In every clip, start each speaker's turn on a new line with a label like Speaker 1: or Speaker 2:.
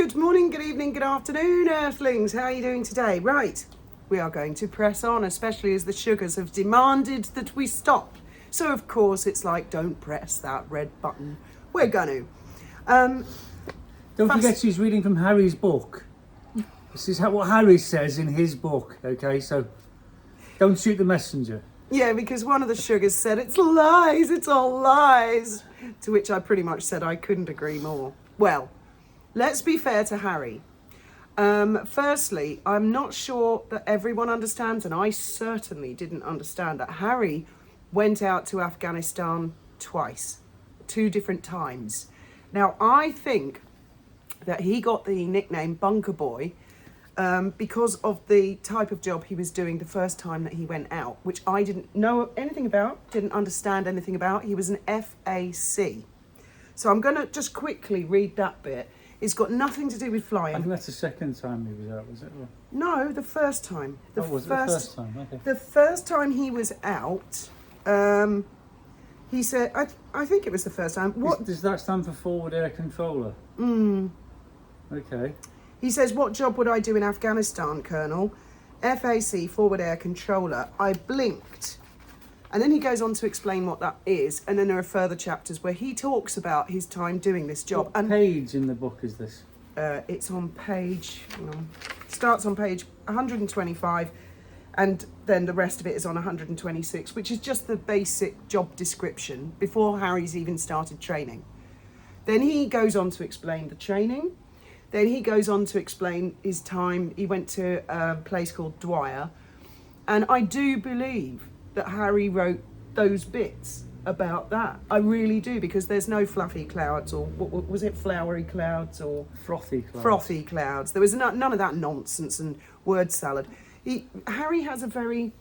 Speaker 1: Good morning, good evening, good afternoon, Earthlings. How are you doing today? Right, we are going to press on, especially as the sugars have demanded that we stop. So, of course, it's like, don't press that red button. We're going to.
Speaker 2: Don't forget she's reading from Harry's book. This is what Harry says in his book, okay? So, don't shoot the messenger.
Speaker 1: Yeah, because one of the sugars said, it's lies, it's all lies. To which I pretty much said I couldn't agree more. Well, let's be fair to Harry. Firstly, I'm not sure that everyone understands, and I certainly didn't understand, that Harry went out to Afghanistan twice, 2 different times. Now, I think that he got the nickname Bunker Boy because of the type of job he was doing the first time that he went out, which I didn't know anything about, didn't understand anything about. He was an FAC. So I'm going to just quickly read that bit. It's got nothing to do with flying.
Speaker 2: I think that's the second time he was out, was it? Or...
Speaker 1: No, the first time.
Speaker 2: Was it the first time? Okay.
Speaker 1: The first time he was out, he said, I think it was the first time. What
Speaker 2: does that stand for Forward Air Controller? Okay.
Speaker 1: He says, what job would I do in Afghanistan, Colonel? FAC, Forward Air Controller. I blinked. And then he goes on to explain what that is. And then there are further chapters where he talks about his time doing this job.
Speaker 2: What page in the book is this?
Speaker 1: It's on page, starts on page 125. And then the rest of it is on 126, which is just the basic job description before Harry's even started training. Then he goes on to explain the training. Then he goes on to explain his time. He went to a place called Dwyer. And I do believe that Harry wrote those bits about that. I really do, because there's no fluffy clouds, or what was it, flowery clouds, or
Speaker 2: frothy clouds.
Speaker 1: Frothy clouds. There was none of that nonsense and word salad. Harry has a very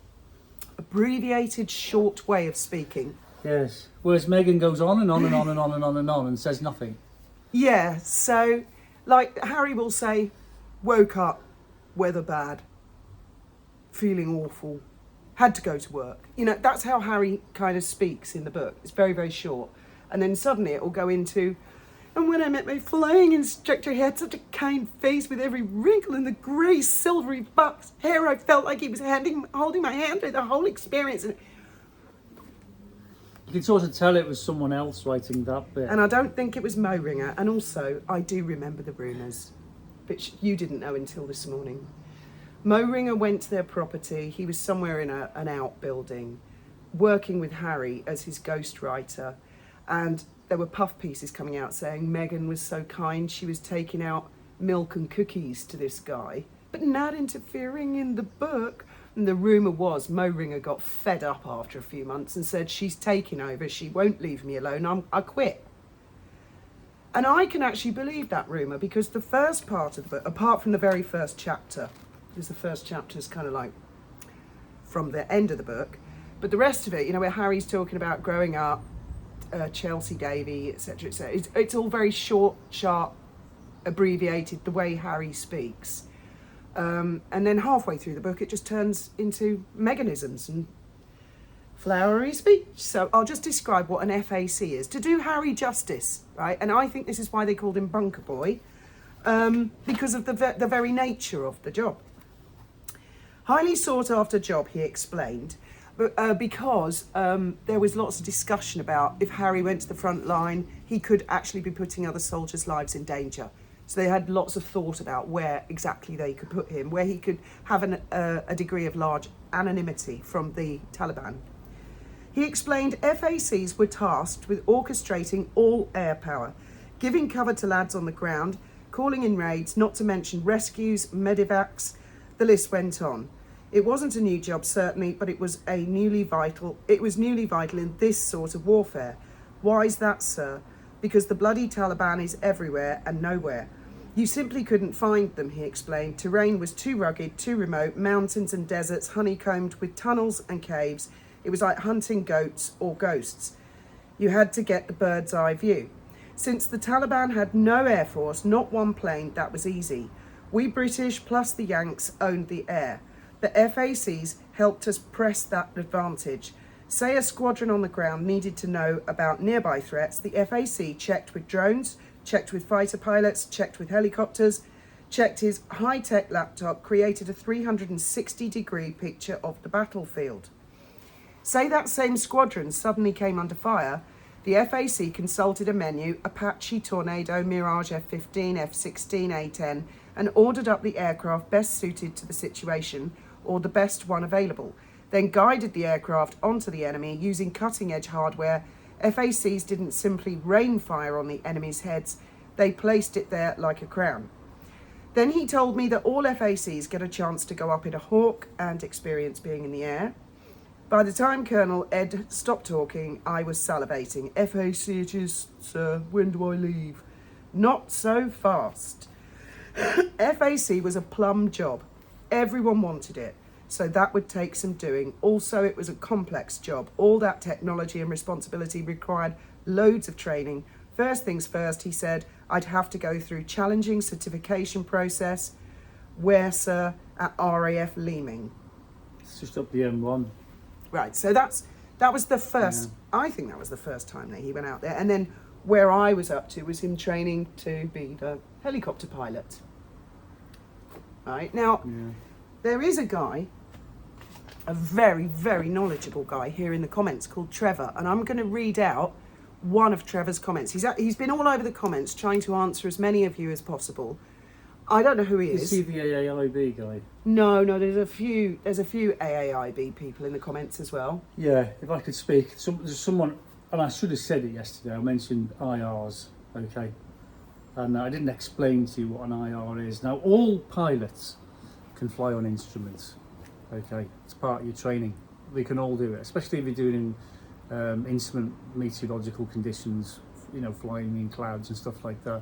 Speaker 1: abbreviated, short way of speaking.
Speaker 2: Yes. Whereas Megan goes on and on and on and on and on and on and says nothing.
Speaker 1: Yeah, so like Harry will say, woke up, weather bad, feeling awful, had to go to work. You know, that's how Harry kind of speaks in the book. It's very, very short. And then suddenly it will go into, and when I met my flying instructor, he had such a kind face with every wrinkle in the grey, silvery box hair. I felt like he was holding my hand through the whole experience. And
Speaker 2: you can sort of tell it was someone else writing that bit.
Speaker 1: And I don't think it was Mo Ringer. And also, I do remember the rumours, which you didn't know until this morning. Mo Ringer went to their property. He was somewhere in an outbuilding, working with Harry as his ghostwriter. And there were puff pieces coming out saying Megan was so kind, she was taking out milk and cookies to this guy, but not interfering in the book. And the rumour was Mo Ringer got fed up after a few months and said, she's taking over, she won't leave me alone, I quit. And I can actually believe that rumour, because the first part of the book, apart from the very first chapter, because the first chapter is kind of like from the end of the book, but the rest of it, you know, where Harry's talking about growing up, Chelsea Davy, etc., etc., it's all very short, sharp, abbreviated, the way Harry speaks. And then halfway through the book, it just turns into mechanisms and flowery speech. So I'll just describe what an FAC is, to do Harry justice, right? And I think this is why they called him Bunker Boy, because of the very nature of the job. Highly sought after job, he explained, because there was lots of discussion about if Harry went to the front line, he could actually be putting other soldiers' lives in danger. So they had lots of thought about where exactly they could put him, where he could have a degree of large anonymity from the Taliban. He explained FACs were tasked with orchestrating all air power, giving cover to lads on the ground, calling in raids, not to mention rescues, medivacs, the list went on. It wasn't a new job, certainly, but it was newly vital in this sort of warfare. Why is that, sir? Because the bloody Taliban is everywhere and nowhere. You simply couldn't find them, he explained. Terrain was too rugged, too remote, mountains and deserts honeycombed with tunnels and caves. It was like hunting goats or ghosts. You had to get the bird's eye view. Since the Taliban had no air force, not one plane, that was easy. We British plus the Yanks owned the air. The FACs helped us press that advantage. Say a squadron on the ground needed to know about nearby threats, the FAC checked with drones, checked with fighter pilots, checked with helicopters, checked his high-tech laptop, created a 360-degree picture of the battlefield. Say that same squadron suddenly came under fire, the FAC consulted a menu, Apache, Tornado, Mirage F-15, F-16, A-10, and ordered up the aircraft best suited to the situation, or the best one available, then guided the aircraft onto the enemy using cutting-edge hardware. FACs didn't simply rain fire on the enemy's heads, they placed it there like a crown. Then he told me that all FACs get a chance to go up in a Hawk and experience being in the air. By the time Colonel Ed stopped talking, I was salivating. FAC it is, sir. When do I leave? Not so fast. FAC was a plum job. Everyone wanted it, so that would take some doing. Also, it was a complex job. All that technology and responsibility required loads of training. First things first, he said, I'd have to go through challenging certification process. Where, sir? At RAF Leeming.
Speaker 2: It's just up the M1.
Speaker 1: Right, so that was the first, I think that was the first time that he went out there. And then where I was up to was him training to be the helicopter pilot. Right, now, there is a guy, a very, very knowledgeable guy here in the comments called Trevor, and I'm going to read out one of Trevor's comments. He's been all over the comments trying to answer as many of you as possible. I don't know who he is.
Speaker 2: Is he the AAIB guy?
Speaker 1: No, there's a few AAIB people in the comments as well.
Speaker 2: Yeah, if I could speak. There's someone, and I should have said it yesterday, I mentioned IRs, okay? And I didn't explain to you what an IR is. Now, all pilots can fly on instruments, okay? It's part of your training. We can all do it, especially if you're doing instrument meteorological conditions, you know, flying in clouds and stuff like that.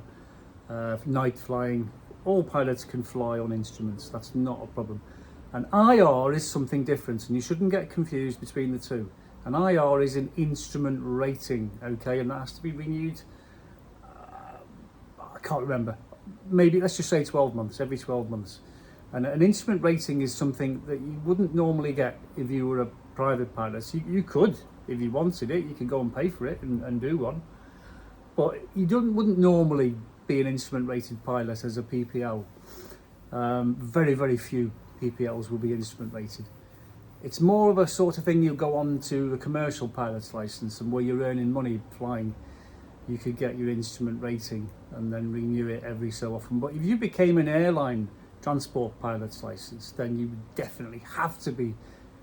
Speaker 2: Night flying. All pilots can fly on instruments, that's not a problem. An IR is something different, and you shouldn't get confused between the two. An IR is an instrument rating, okay, and that has to be renewed, I can't remember, maybe let's just say 12 months, every 12 months. And an instrument rating is something that you wouldn't normally get if you were a private pilot. So you could, if you wanted it, you could go and pay for it and do one. But you wouldn't normally be an instrument rated pilot as a PPL. Very, very few PPLs will be instrument rated. It's more of a sort of thing you go on to a commercial pilot's license, and where you're earning money flying, you could get your instrument rating and then renew it every so often. But if you became an airline transport pilot's license, then you would definitely have to be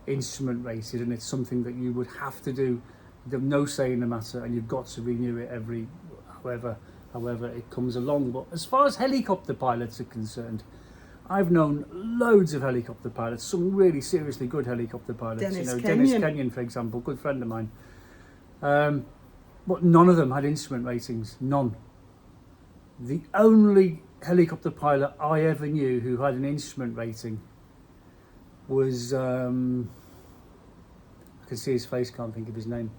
Speaker 2: instrument rated, and it's something that you would have to do. You have no say in the matter, and you've got to renew it every however it comes along. But as far as helicopter pilots are concerned, I've known loads of helicopter pilots, some really seriously good helicopter pilots.
Speaker 1: Dennis
Speaker 2: Kenyon, for example, good friend of mine. But none of them had instrument ratings, none. The only helicopter pilot I ever knew who had an instrument rating was, I can see his face, can't think of his name,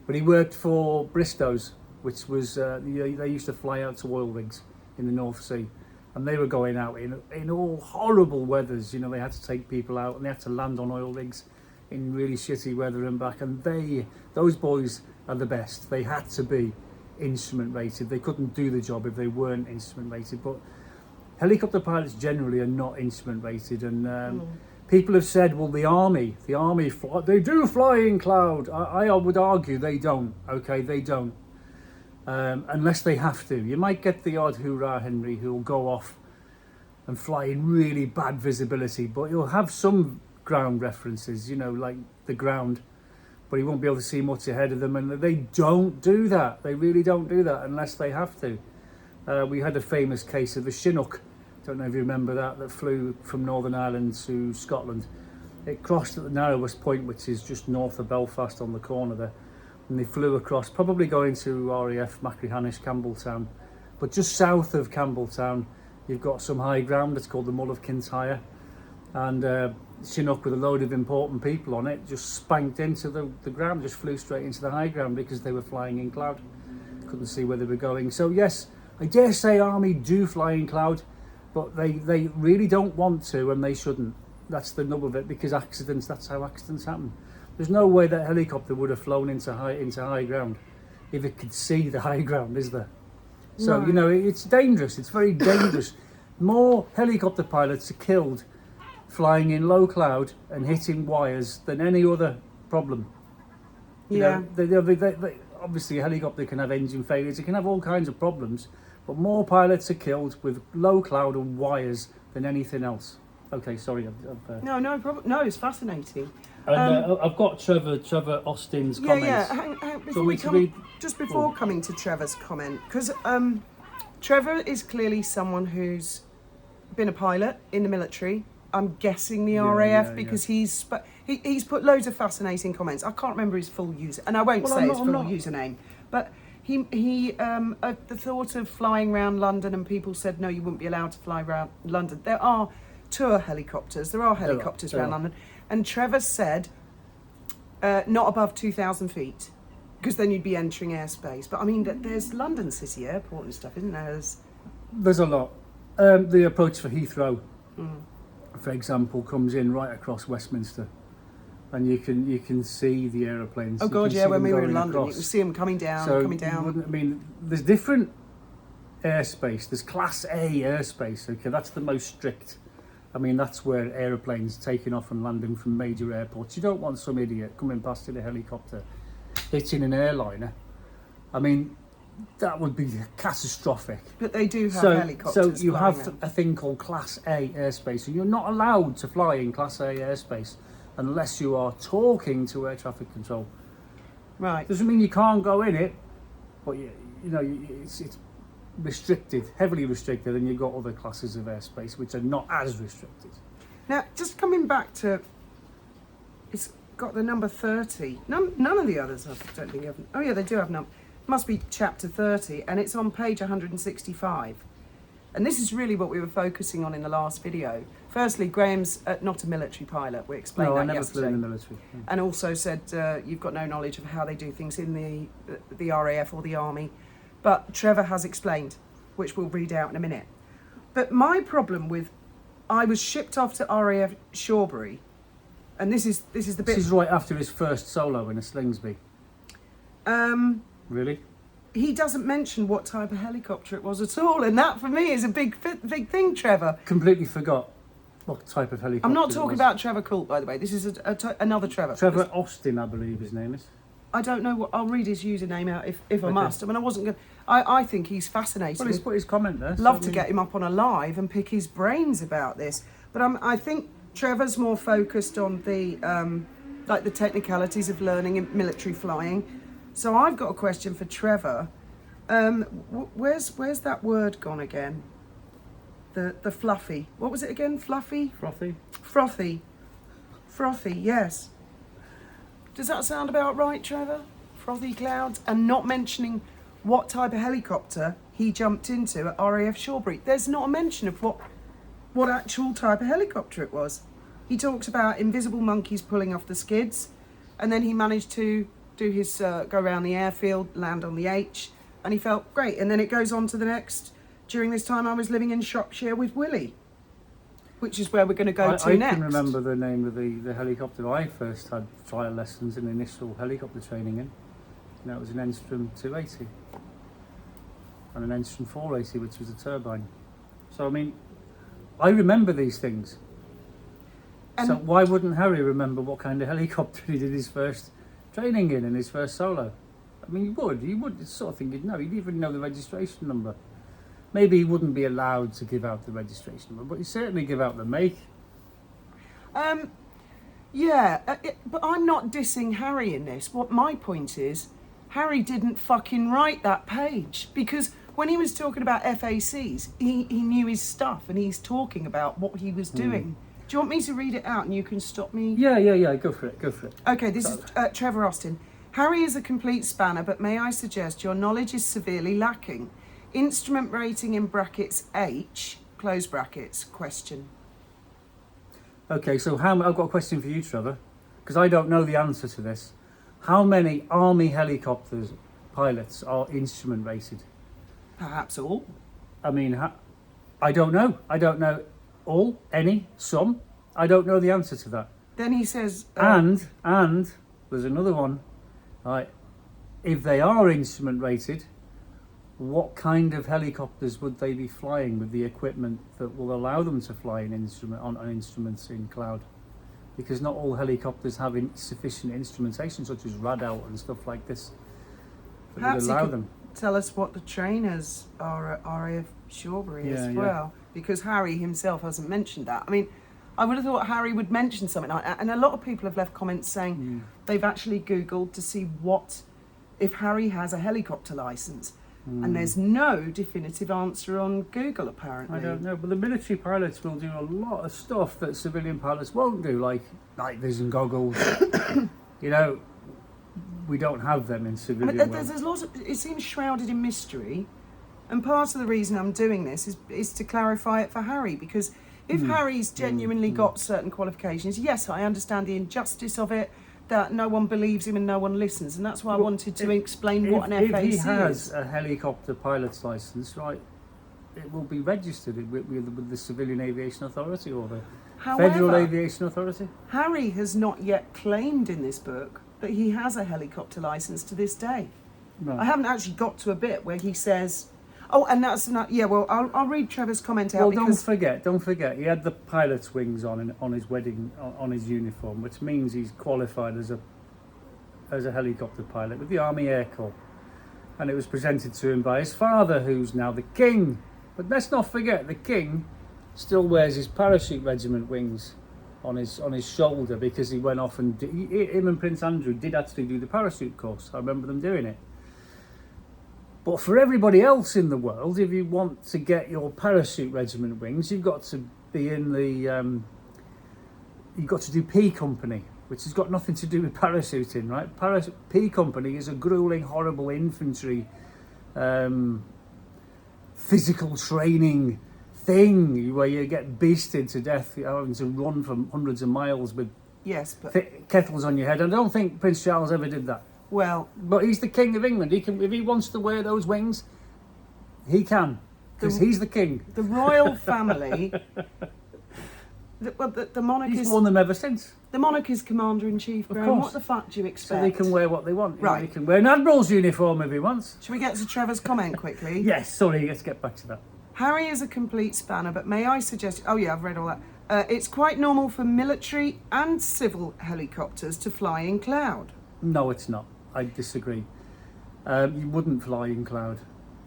Speaker 2: but he worked for Bristow's, which was, they used to fly out to oil rigs in the North Sea, and they were going out in all horrible weathers. You know, they had to take people out and they had to land on oil rigs in really shitty weather and back, and those boys are the best. They had to be instrument rated. They couldn't do the job if they weren't instrument rated. But helicopter pilots generally are not instrument rated, and people have said, well, the army they do fly in cloud. I would argue they don't. Okay, they don't. Unless they have to. You might get the odd hoorah Henry who'll go off and fly in really bad visibility, but he'll have some ground references, you know, like the ground, but he won't be able to see much ahead of them, and they don't do that. They really don't do that unless they have to. We had a famous case of a Chinook, don't know if you remember that flew from Northern Ireland to Scotland. It crossed at the narrowest point, which is just north of Belfast on the corner there. And they flew across, probably going to RAF Machrihanish, Campbelltown. But just south of Campbelltown, you've got some high ground. It's called the Mull of Kintyre. And Chinook, with a load of important people on it, just spanked into the ground, just flew straight into the high ground because they were flying in cloud. Couldn't see where they were going. So yes, I dare say Army do fly in cloud, but they really don't want to, and they shouldn't. That's the nub of it, because that's how accidents happen. There's no way that helicopter would have flown into high ground if it could see the high ground, is there? So,
Speaker 1: Right.
Speaker 2: you know, it's dangerous. It's very dangerous. More helicopter pilots are killed flying in low cloud and hitting wires than any other problem. You
Speaker 1: Yeah.
Speaker 2: know, they, obviously a helicopter can have engine failures, it can have all kinds of problems, but more pilots are killed with low cloud and wires than anything else. Okay, sorry.
Speaker 1: No problem. No, it's fascinating.
Speaker 2: I've got Trevor Austin's comments.
Speaker 1: Yeah. Hang, before we come, just before coming to Trevor's comment, because Trevor is clearly someone who's been a pilot in the military. I'm guessing the RAF because he's put loads of fascinating comments. I can't remember his full user, and I won't say his full username, but he the thought of flying around London, and people said no, you wouldn't be allowed to fly around London. There are tour helicopters. There are helicopters around London, and Trevor said not above 2,000 feet, because then you'd be entering airspace. But I mean, there's London City Airport and stuff, isn't there?
Speaker 2: There's a lot. The approach for Heathrow, for example, comes in right across Westminster, and you can see the aeroplanes.
Speaker 1: Oh God, yeah. When we were in London, you can see them coming down, coming down.
Speaker 2: I mean, there's different airspace. There's Class A airspace. Okay, that's the most strict. I mean, that's where aeroplanes taking off and landing from major airports. You don't want some idiot coming past in a helicopter, hitting an airliner. I mean, that would be catastrophic.
Speaker 1: But they do have helicopters.
Speaker 2: So you have a thing called Class A airspace, and you're not allowed to fly in Class A airspace unless you are talking to air traffic control.
Speaker 1: Right.
Speaker 2: Doesn't mean you can't go in it, but you know it's restricted, heavily restricted, and you've got other classes of airspace which are not as restricted.
Speaker 1: Now, just coming back to, it's got the number 30. None of the others, I don't think, have. Oh yeah, they do have number. Must be chapter 30, and it's on page 165. And this is really what we were focusing on in the last video. Firstly, Graham's not a military pilot. We explained that yesterday.
Speaker 2: No, I never flew in the military. Yeah.
Speaker 1: And also said you've got no knowledge of how they do things in the RAF or the Army. But Trevor has explained, which we'll read out in a minute. But my problem with, I was shipped off to RAF Shawbury, and this is the bit.
Speaker 2: This is right after his first solo in a Slingsby. Really?
Speaker 1: He doesn't mention what type of helicopter it was at all, and that for me is a big thing, Trevor.
Speaker 2: Completely forgot what type of helicopter.
Speaker 1: I'm not talking about Trevor Coult, by the way. This is another Trevor.
Speaker 2: Trevor Austin, I believe his name is.
Speaker 1: I don't know what. I'll read his username out if I must. I mean, I wasn't going. I think he's fascinating.
Speaker 2: Well, he's put his comment there.
Speaker 1: Love to get him up on a live and pick his brains about this. But I think Trevor's more focused on the like the technicalities of learning in military flying. So I've got a question for Trevor. Where's that word gone again? The fluffy. What was it again? Fluffy?
Speaker 2: Frothy.
Speaker 1: Frothy, yes. Does that sound about right, Trevor? Frothy clouds, and not mentioning what type of helicopter he jumped into at RAF Shawbury. There's not a mention of what actual type of helicopter it was. He talks about invisible monkeys pulling off the skids, and then he managed to do his go around the airfield, land on the H, and he felt great. And then it goes on to the next. During this time, I was living in Shropshire with Willie, which is where we're going to go to next.
Speaker 2: I can remember the name of the helicopter I first had trial lessons and initial helicopter training in. And that was an Enstrom 280 and an Enstrom 480, which was a turbine. So, I mean, I remember these things. And so why wouldn't Harry remember what kind of helicopter he did his first training in his first solo? I mean, you would, it's the sort of thing you'd know. You'd even know the registration number. Maybe he wouldn't be allowed to give out the registration number, but he'd certainly give out the make.
Speaker 1: Yeah, but I'm not dissing Harry in this. What my point is, Harry didn't fucking write that page, because when he was talking about FACs, he knew his stuff, and he's talking about what he was doing. Do you want me to read it out and you can stop me?
Speaker 2: Yeah, go for it.
Speaker 1: Okay, this is Trevor Austin. Harry is a complete spanner, but may I suggest your knowledge is severely lacking. Instrument rating in brackets H, close brackets, question.
Speaker 2: Okay, so I've got a question for you, Trevor, because I don't know the answer to this. How many Army helicopters pilots are instrument rated?
Speaker 1: Perhaps all.
Speaker 2: I mean, I don't know. I don't know all, any, some. I don't know the answer to that.
Speaker 1: Then he says...
Speaker 2: And there's another one. Right, if they are instrument rated, what kind of helicopters would they be flying with the equipment that will allow them to fly on instruments in cloud? Because not all helicopters have sufficient instrumentation, such as radar and stuff like this, that
Speaker 1: Perhaps
Speaker 2: would
Speaker 1: you
Speaker 2: allow
Speaker 1: could
Speaker 2: them.
Speaker 1: tell us what the trainers are at RAF Shawbury as well, because Harry himself hasn't mentioned that. I mean, I would have thought Harry would mention something like that, and a lot of people have left comments saying they've actually Googled to see if Harry has a helicopter licence, and there's no definitive answer on Google apparently.
Speaker 2: I don't know, but the military pilots will do a lot of stuff that civilian pilots won't do, like night vision goggles. You know, we don't have them in civilian world.
Speaker 1: There's lots of, it seems shrouded in mystery, and part of the reason I'm doing this is to clarify it for Harry, because if Harry's genuinely got certain qualifications, yes, I understand the injustice of it, that no one believes him and no one listens, and that's why I wanted to explain what an FAC is.
Speaker 2: If he has a helicopter pilot's licence, right, it will be registered with the Civilian Aviation Authority or the Federal Aviation Authority.
Speaker 1: Harry has not yet claimed in this book that he has a helicopter licence to this day.
Speaker 2: No.
Speaker 1: I haven't actually got to a bit where he says, oh, and that's not, yeah, well, I'll read Trevor's comment out.
Speaker 2: Well,
Speaker 1: because
Speaker 2: don't forget, he had the pilot's wings on his on his uniform, which means he's qualified as a helicopter pilot with the Army Air Corps, and it was presented to him by his father, who's now the king. But let's not forget, the king still wears his parachute regiment wings on his shoulder, because he went off and him and Prince Andrew did actually do the parachute course. I remember them doing it. But for everybody else in the world, if you want to get your parachute regiment wings, you've got to be in the you've got to do P Company, which has got nothing to do with parachuting, right? P Company is a grueling, horrible infantry physical training thing where you get beasted to death, having to run from hundreds of miles with kettles on your head. I don't think Prince Charles ever did that.
Speaker 1: Well,
Speaker 2: but he's the King of England. He can, if he wants to wear those wings, he can, because he's the king.
Speaker 1: The royal family, the monarch
Speaker 2: he's
Speaker 1: is
Speaker 2: worn them ever since.
Speaker 1: The monarch is commander-in-chief, Graham. What the fuck do you expect?
Speaker 2: So they can wear what they want.
Speaker 1: Right.
Speaker 2: He can wear an admiral's uniform if he wants.
Speaker 1: Shall we get to Trevor's comment quickly?
Speaker 2: Yes, sorry, let's get back to that.
Speaker 1: Harry is a complete spanner, but may I suggest... Oh yeah, I've read all that. It's quite normal for military and civil helicopters to fly in cloud.
Speaker 2: No, it's not. I disagree. You wouldn't fly in cloud.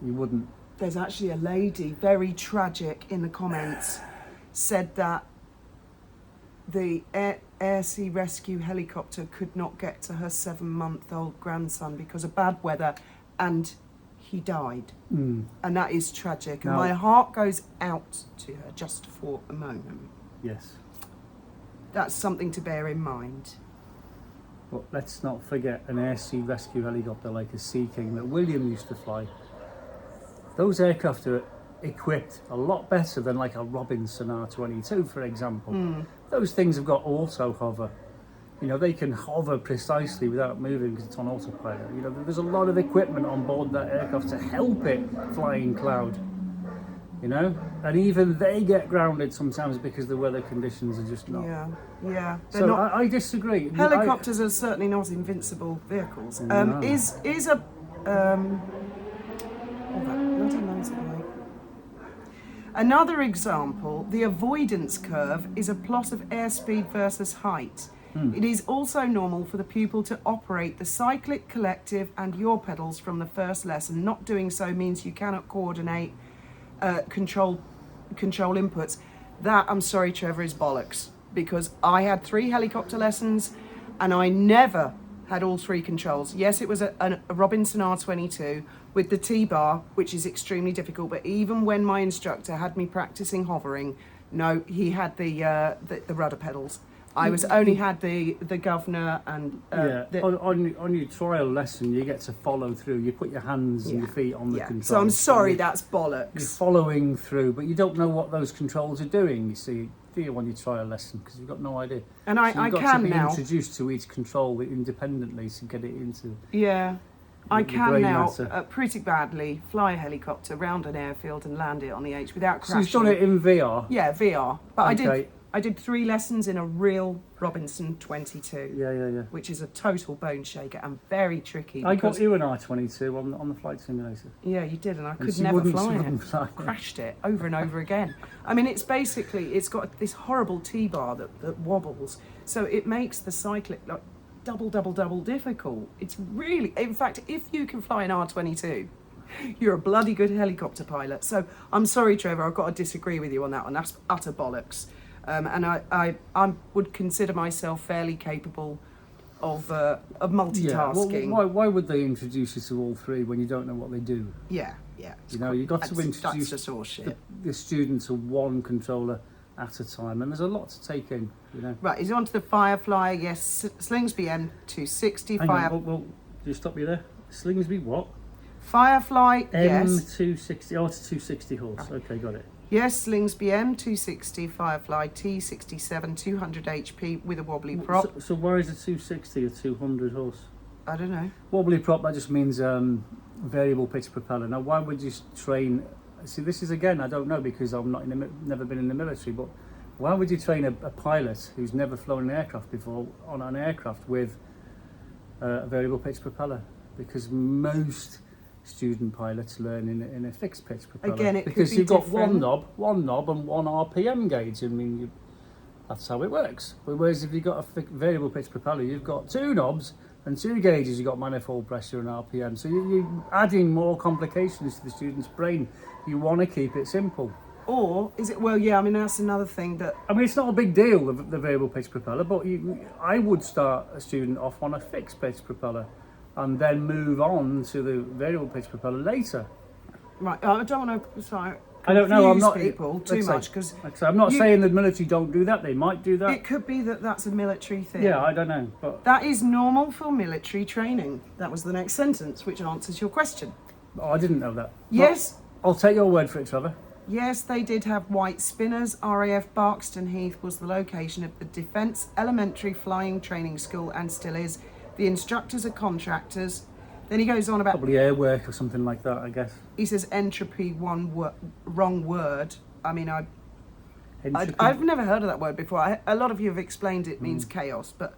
Speaker 2: You wouldn't.
Speaker 1: There's actually a lady, very tragic, in the comments, said that the air sea rescue helicopter could not get to her 7-month-old grandson because of bad weather, and he died. And that is tragic. And my heart goes out to her just for a moment.
Speaker 2: Yes.
Speaker 1: That's something to bear in mind.
Speaker 2: But let's not forget an air sea rescue helicopter like a Sea King that William used to fly. Those aircraft are equipped a lot better than like a Robinson R22, for example. Those things have got auto hover. You know, they can hover precisely without moving because it's on autopilot. You know, there's a lot of equipment on board that aircraft to help it fly in cloud. You know, and even they get grounded sometimes because the weather conditions are just not.
Speaker 1: Yeah.
Speaker 2: So not, I disagree.
Speaker 1: Helicopters are certainly not invincible vehicles.
Speaker 2: No.
Speaker 1: Is a another example, the avoidance curve is a plot of airspeed versus height. It is also normal for the pupil to operate the cyclic, collective and yaw pedals from the first lesson. Not doing so means you cannot coordinate control inputs. That, I'm sorry, Trevor, is bollocks, because I had 3 helicopter lessons and I never had all 3 controls. Yes, it was a Robinson R22 with the T-bar, which is extremely difficult, but even when my instructor had me practicing hovering, no, he had the rudder pedals. I only had the governor and
Speaker 2: on your trial lesson you get to follow through. You put your hands and your feet on the controls.
Speaker 1: So I'm sorry, that's bollocks.
Speaker 2: You're following through, but you don't know what those controls are doing. You see, do you on your trial lesson, because you've got no idea.
Speaker 1: And
Speaker 2: so
Speaker 1: I
Speaker 2: you've got
Speaker 1: can
Speaker 2: to be
Speaker 1: now
Speaker 2: introduced to each control independently to get it into.
Speaker 1: Yeah. I can now
Speaker 2: matter.
Speaker 1: pretty badly fly a helicopter round an airfield and land it on the H without crashing.
Speaker 2: So you've done it in VR?
Speaker 1: Yeah, VR. But
Speaker 2: okay.
Speaker 1: I did 3 lessons in a real Robinson 22,
Speaker 2: Yeah.
Speaker 1: which is a total bone shaker and very tricky.
Speaker 2: I got
Speaker 1: because-
Speaker 2: you an R22 on the flight simulator.
Speaker 1: Yeah, you did, and I could
Speaker 2: she
Speaker 1: never
Speaker 2: wouldn't-
Speaker 1: fly
Speaker 2: she
Speaker 1: it.
Speaker 2: wouldn't fly it.
Speaker 1: Crashed it over and over again. I mean, it's got this horrible T-bar that wobbles, so it makes the cycling like double difficult. It's really, in fact, if you can fly an R22, you're a bloody good helicopter pilot. So I'm sorry, Trevor, I've got to disagree with you on that one. That's utter bollocks. And I would consider myself fairly capable of multitasking.
Speaker 2: Well, why would they introduce you to all 3 when you don't know what they do?
Speaker 1: Yeah.
Speaker 2: You know, you've got to
Speaker 1: That's
Speaker 2: introduce
Speaker 1: just all shit.
Speaker 2: the student to one controller at a time, and there's a lot to take in, you know.
Speaker 1: Right, he's on to the Firefly. Yes, Slingsby M260.
Speaker 2: Hang on, well, do you stop you there? Slingsby what?
Speaker 1: Firefly, yes.
Speaker 2: M260, oh, it's a 260 horse. Okay, got it.
Speaker 1: Yes, Slingsby M260 Firefly T67 200 HP with a wobbly prop.
Speaker 2: So why is a 260 a 200 horse?
Speaker 1: I don't know.
Speaker 2: Wobbly prop, that just means variable pitch propeller. Now, why would you train? See, this is again, I don't know because I'm not never been in the military, but why would you train a pilot who's never flown an aircraft before on an aircraft with a variable pitch propeller? Because most student pilots learn in a fixed pitch propeller.
Speaker 1: Again, it
Speaker 2: because
Speaker 1: could be
Speaker 2: you've got
Speaker 1: different.
Speaker 2: one knob and one RPM gauge. I mean, that's how it works. Whereas if you've got a variable pitch propeller, you've got 2 knobs and 2 gauges. You've got manifold pressure and RPM. So you're adding more complications to the student's brain. You want to keep it simple.
Speaker 1: Or is it? Well, yeah. I mean, that's another thing that.
Speaker 2: I mean, it's not a big deal, the variable pitch propeller, but I would start a student off on a fixed pitch propeller and then move on to the variable pitch propeller later.
Speaker 1: Right. I don't want to. Sorry.
Speaker 2: I don't know. I'm
Speaker 1: confuse
Speaker 2: not
Speaker 1: people too much because.
Speaker 2: I'm not saying the military don't do that. They might do that.
Speaker 1: It could be that that's a military thing.
Speaker 2: Yeah, I don't know, but
Speaker 1: That is normal for military training. That was the next sentence, which answers your question.
Speaker 2: I didn't know that.
Speaker 1: Yes.
Speaker 2: But I'll take your word for it, Trevor.
Speaker 1: Yes, they did have white spinners. RAF Barkston Heath was the location of the Defence Elementary Flying Training School and still is. The instructors are contractors. Then he goes on about,
Speaker 2: Probably airwork or something like that, I guess.
Speaker 1: he says entropy, wrong word. I mean,
Speaker 2: Entropy.
Speaker 1: I've never heard of that word before. A lot of you have explained it means chaos, but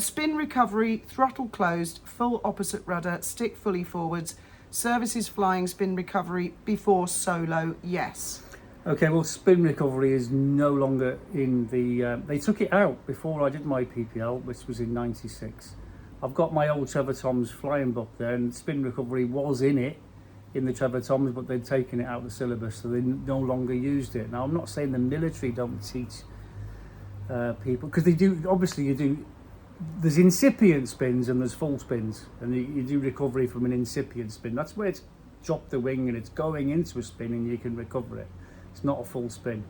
Speaker 1: spin recovery, throttle closed, full opposite rudder, stick fully forwards, services flying, spin recovery before solo, yes.
Speaker 2: Okay, well, spin recovery is no longer in the... they took it out before I did my PPL, which was in '96. I've got my old Trevor Tom's flying book there, and spin recovery was in it, in the Trevor Tom's, but they'd taken it out of the syllabus, so they no longer used it. Now, I'm not saying the military don't teach people, because they do, obviously you do, there's incipient spins and there's full spins, and you do recovery from an incipient spin. That's where it's dropped the wing and it's going into a spin and you can recover it. It's not a full spin.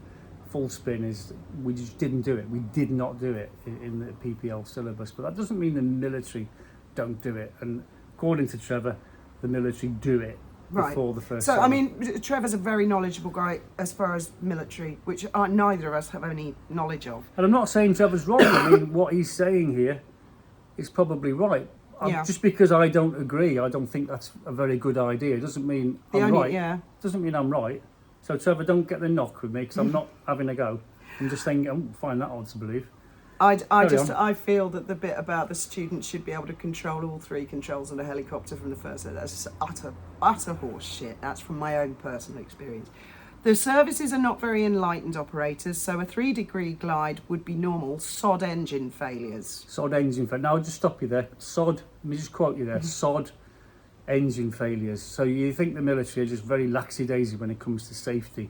Speaker 2: Full spin is, we just didn't do it. We did not do it in the PPL syllabus, but that doesn't mean the military don't do it. And according to Trevor, the military do it before the first.
Speaker 1: So,
Speaker 2: solo.
Speaker 1: I mean, Trevor's a very knowledgeable guy as far as military, which neither of us have any knowledge of.
Speaker 2: And I'm not saying Trevor's wrong. I mean, what he's saying here is probably right.
Speaker 1: Yeah.
Speaker 2: Just because I don't agree, I don't think that's a very good idea. It doesn't mean I'm right.
Speaker 1: Yeah.
Speaker 2: Doesn't mean I'm right. So Trevor, don't get the knock with me because I'm not having a go. I'm just saying I find that odd to believe.
Speaker 1: I feel that the bit about the student should be able to control all 3 controls on a helicopter from the first. That's just utter horse shit. That's from my own personal experience. The services are not very enlightened operators, so a 3-degree glide would be normal. Sod engine failures.
Speaker 2: Sod engine failure. Now I'll just stop you there. Sod. Let me just quote you there. Sod engine failures. So you think the military are just very lackadaisy when it comes to safety?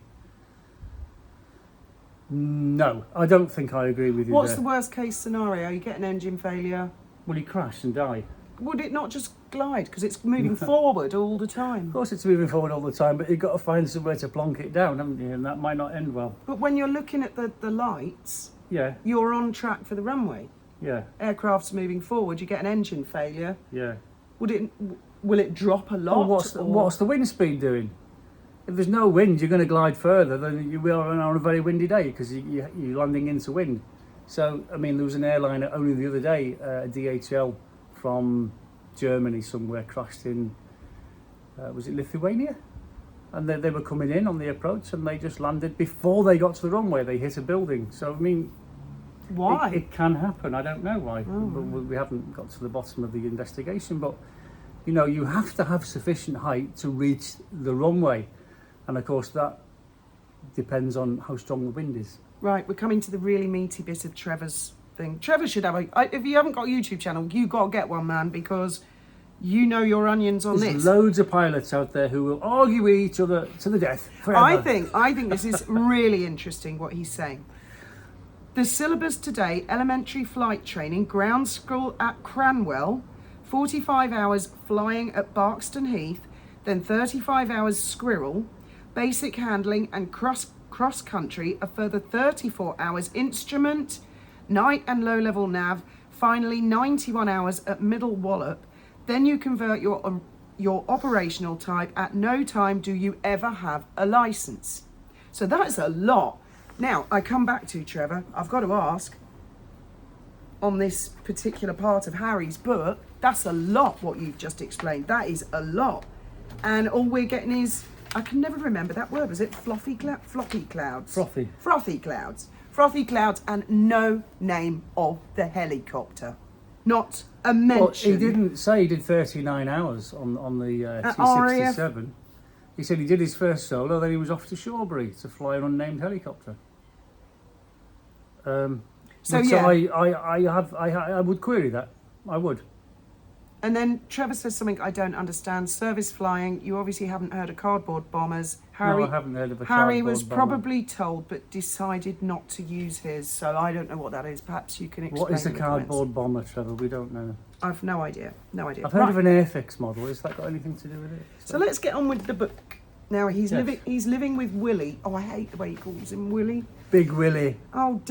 Speaker 2: No, I don't think I agree with you.
Speaker 1: What's
Speaker 2: there.
Speaker 1: the worst case scenario? You get an engine failure.
Speaker 2: Will you crash and die?
Speaker 1: Would it not just glide because it's moving forward all the time?
Speaker 2: Of course it's moving forward all the time, but you've got to find somewhere to plonk it down, haven't you? And that might not end well.
Speaker 1: But when you're looking at the lights,
Speaker 2: Yeah,
Speaker 1: you're on track for the runway.
Speaker 2: yeah,
Speaker 1: Aircraft's moving forward, you get an engine failure.
Speaker 2: yeah.
Speaker 1: Will it drop a lot?
Speaker 2: Well, what's the wind speed doing? If there's no wind, you're going to glide further than you will on a very windy day because you're landing into wind. So, I mean, there was an airliner only the other day, a DHL from Germany somewhere, crashed in, was it Lithuania? and they were coming in on the approach, and they just landed before they got to the runway. They hit a building. So I mean,
Speaker 1: Why?
Speaker 2: it can happen. I don't know why.
Speaker 1: Oh,
Speaker 2: But
Speaker 1: right.
Speaker 2: we haven't got to the bottom of the investigation. But you know, you have to have sufficient height to reach the runway, and of course that depends on how strong the wind is.
Speaker 1: Right, we're coming to the really meaty bit of Trevor's thing. Trevor should have if you haven't got a YouTube channel, you got to get one, man, because you know your onions on
Speaker 2: There's
Speaker 1: this.
Speaker 2: loads of pilots out there who will argue with each other to the death forever.
Speaker 1: I think this is really interesting what he's saying. The syllabus today: elementary flight training, ground school at Cranwell, 45 hours flying at Barkston Heath, then 35 hours squirrel, basic handling and cross country, a further 34 hours instrument, night and low level nav, finally 91 hours at Middle Wallop. Then you convert your operational type. At no time do you ever have a license. So that's a lot. Now, I come back to Trevor. I've got to ask, on this particular part of Harry's book, that's a lot what you've just explained. That is a lot. And all we're getting is, I can never remember that word. Was it floppy clouds?
Speaker 2: Frothy.
Speaker 1: Frothy clouds. Frothy clouds, and no name of the helicopter. Not a mention.
Speaker 2: Well, he didn't say he did 39 hours on the T-67. He said he did his first solo, then he was off to Shawbury to fly an unnamed helicopter.
Speaker 1: So
Speaker 2: So
Speaker 1: yeah.
Speaker 2: I would query that. I would.
Speaker 1: And then Trevor says something I don't understand. Service flying. You obviously haven't heard of cardboard bombers. Harry,
Speaker 2: No, I haven't heard of a
Speaker 1: Harry
Speaker 2: cardboard
Speaker 1: was
Speaker 2: bomber.
Speaker 1: probably told, but decided not to use his. So I don't know what that is. Perhaps you can explain.
Speaker 2: What is a
Speaker 1: in the comments.
Speaker 2: cardboard bomber, Trevor? We don't know.
Speaker 1: I've no idea. No idea.
Speaker 2: I've heard
Speaker 1: Right.
Speaker 2: of an Airfix model. Has that got anything to do with it?
Speaker 1: So let's get on with the book. Now he's
Speaker 2: Yes.
Speaker 1: living. He's living with Willie. Oh, I hate the way he calls him Willie.
Speaker 2: Big Willie.
Speaker 1: Oh,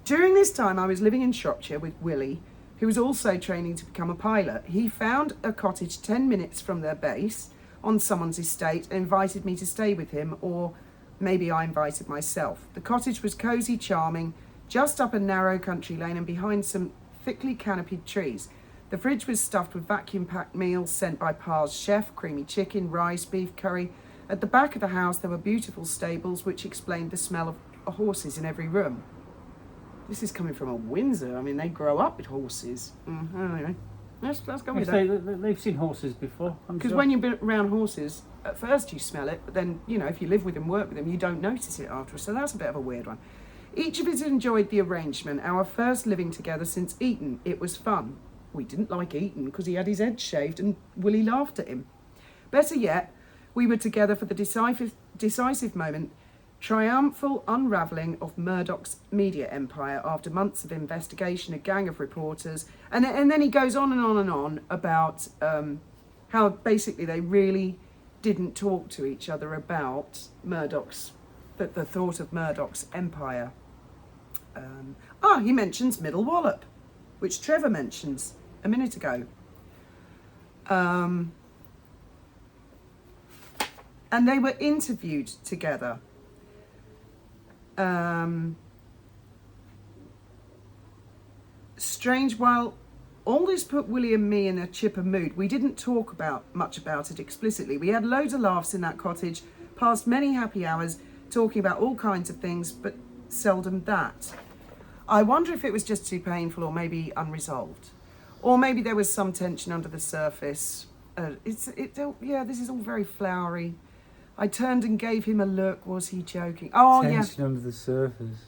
Speaker 1: during this time, I was living in Shropshire with Willie, who was also training to become a pilot. He found a cottage 10 minutes from their base on someone's estate and invited me to stay with him, or maybe I invited myself. The cottage was cosy, charming, just up a narrow country lane and behind some thickly canopied trees. The fridge was stuffed with vacuum-packed meals sent by Pa's chef: creamy chicken, rice, beef curry. At the back of the house there were beautiful stables, which explained the smell of horses in every room. This is coming from a Windsor. I mean, they grow up with horses. Anyway, let's go with that.
Speaker 2: They've seen horses before.
Speaker 1: Because when you've been around horses, at first you smell it, but then, you know, if you live with them, work with them, you don't notice it afterwards. So that's a bit of a weird one. Each of us enjoyed the arrangement. Our first living together since Eton. It was fun. We didn't like Eton because he had his head shaved and Willie laughed at him. Better yet, we were together for the decisive moment, triumphal unravelling of Murdoch's media empire after months of investigation, a gang of reporters, and then he goes on and on and on about how basically they really didn't talk to each other about Murdoch's, the thought of Murdoch's empire. He mentions Middle Wallop, which Trevor mentions a minute ago. And they were interviewed together. Strange, while all this put Willie and me in a chipper mood, we didn't talk much about it explicitly. We had loads of laughs in that cottage, passed many happy hours talking about all kinds of things, but seldom that. I wonder if it was just too painful, or maybe unresolved, or maybe there was some tension under the surface. This is all very flowery. I turned and gave him a look. Was he joking? Oh, yeah.
Speaker 2: Tension under the surface.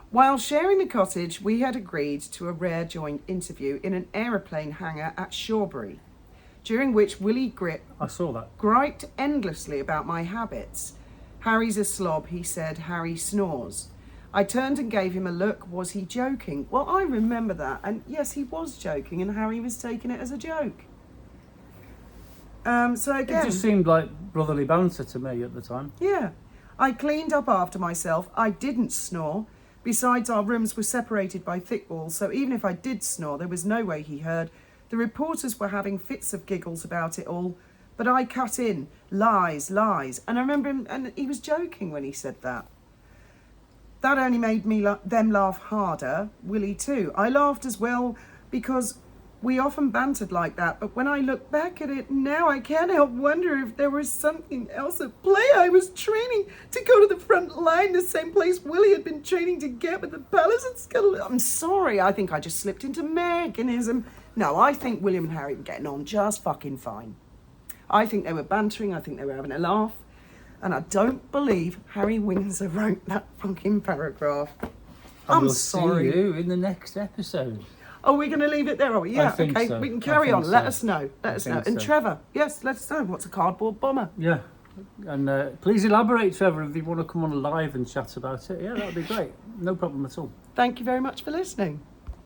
Speaker 1: While sharing the cottage, we had agreed to a rare joint interview in an aeroplane hangar at Shawbury, during which Willie
Speaker 2: I saw that.
Speaker 1: griped endlessly about my habits. Harry's a slob, he said. Harry snores. I turned and gave him a look. Was he joking? Well, I remember that. And yes, he was joking, and Harry was taking it as a joke. So again,
Speaker 2: It just seemed like brotherly banter to me at the time.
Speaker 1: yeah. I cleaned up after myself. I didn't snore. Besides, our rooms were separated by thick walls, so even if I did snore, there was no way he heard. The reporters were having fits of giggles about it all, but I cut in. Lies, lies. And I remember him, and he was joking when he said that. That only made them laugh harder. Willie too. I laughed as well because We often bantered like that, but when I look back at it now, I can't help wonder if there was something else at play. I was training to go to the front line, the same place Willie had been training to get with the Palace at Scuttle. I'm sorry, I think I just slipped into mechanism. No, I think William and Harry were getting on just fucking fine. I think they were bantering, I think they were having a laugh, and I don't believe Harry Windsor wrote that fucking paragraph.
Speaker 2: And
Speaker 1: I'm
Speaker 2: we'll
Speaker 1: sorry.
Speaker 2: see you in the next episode.
Speaker 1: Oh, we're going to leave it there, are we? Yeah,
Speaker 2: I think
Speaker 1: okay,
Speaker 2: so.
Speaker 1: we can carry
Speaker 2: I
Speaker 1: on.
Speaker 2: think
Speaker 1: Let
Speaker 2: so.
Speaker 1: us know. Let us know.
Speaker 2: think
Speaker 1: And
Speaker 2: so.
Speaker 1: Trevor, yes, let us know. What's a cardboard bomber?
Speaker 2: Yeah. And please elaborate, Trevor, if you want to come on live and chat about it. Yeah, that would be great. No problem at all.
Speaker 1: Thank you very much for listening.